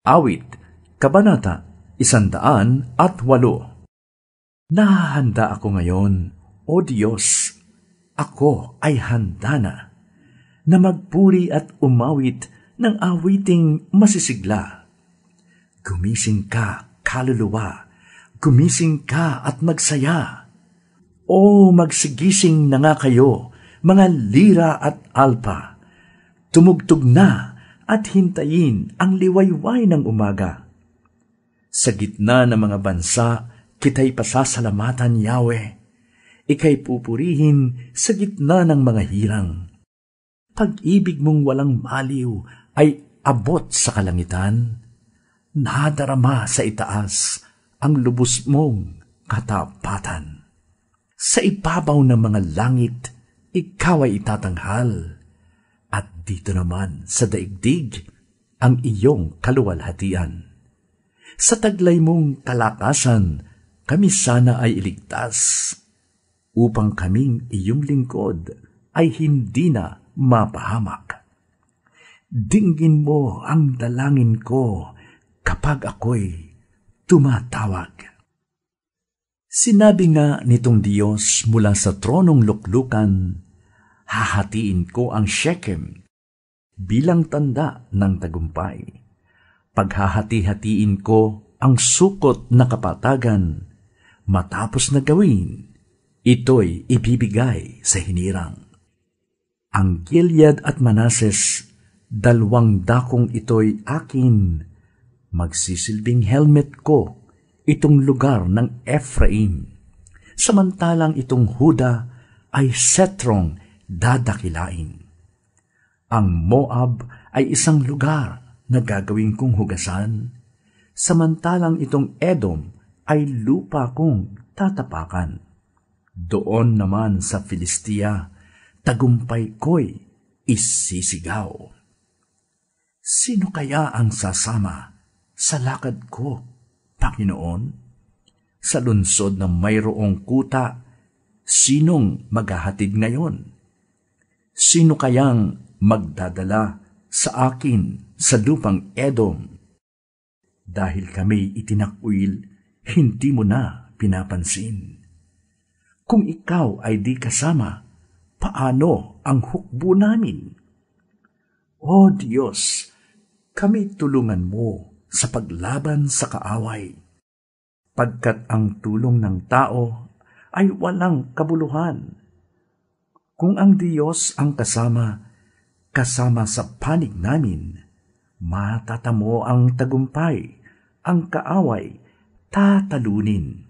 Awit, Kabanata 108. Nahahanda ako ngayon, O Diyos, ako ay handa na magpuri at umawit ng awiting masisigla. Gumising ka, kaluluwa, gumising ka at magsaya. O magsigising na nga kayo, mga lira at alpa. Tumugtog na at hintayin ang liwayway ng umaga. Sa gitna ng mga bansa, kita'y pasasalamatan, Yahweh. Ika'y pupurihin sa gitna ng mga hirang. Pag-ibig mong walang maliw ay abot sa kalangitan. Nadarama sa itaas ang lubos mong katapatan. Sa ibabaw ng mga langit, ikaw ay itatanghal. At dito naman sa daigdig ang iyong kaluwalhatian. Sa taglay mong kalakasan, kami sana ay iligtas, upang kaming iyong lingkod ay hindi na mapahamak. Dinggin mo ang dalangin ko kapag ako'y tumatawag. Sinabi nga nitong Diyos mula sa tronong luklukan, hahatiin ko ang Shechem bilang tanda ng tagumpay. Paghahati-hatiin ko ang sukot na kapatagan, matapos na gawin, ito'y ibibigay sa hinirang. Ang Gilead at Manases, dalawang dakong ito'y akin, magsisilbing helmet ko itong lugar ng Ephraim, samantalang itong Huda ay setrong dadakilain. Ang Moab ay isang lugar na gagawin kong hugasan, samantalang itong Edom ay lupa kong tatapakan. Doon naman sa Filistia, tagumpay ko'y isisigaw. Sino kaya ang sasama sa lakad ko, Panginoon? Sa lunsod na mayroong kuta, sinong maghahatid ngayon? Sino kayang magdadala sa akin sa lupang Edom? Dahil kami itinakwil, hindi mo na pinapansin. Kung ikaw ay di kasama, paano ang hukbo namin? O Diyos, kami tulungan mo sa paglaban sa kaaway, pagkat ang tulong ng tao ay walang kabuluhan. Kung ang Diyos ang kasama sa panig namin, matatamo ang tagumpay, ang kaaway tatalunin.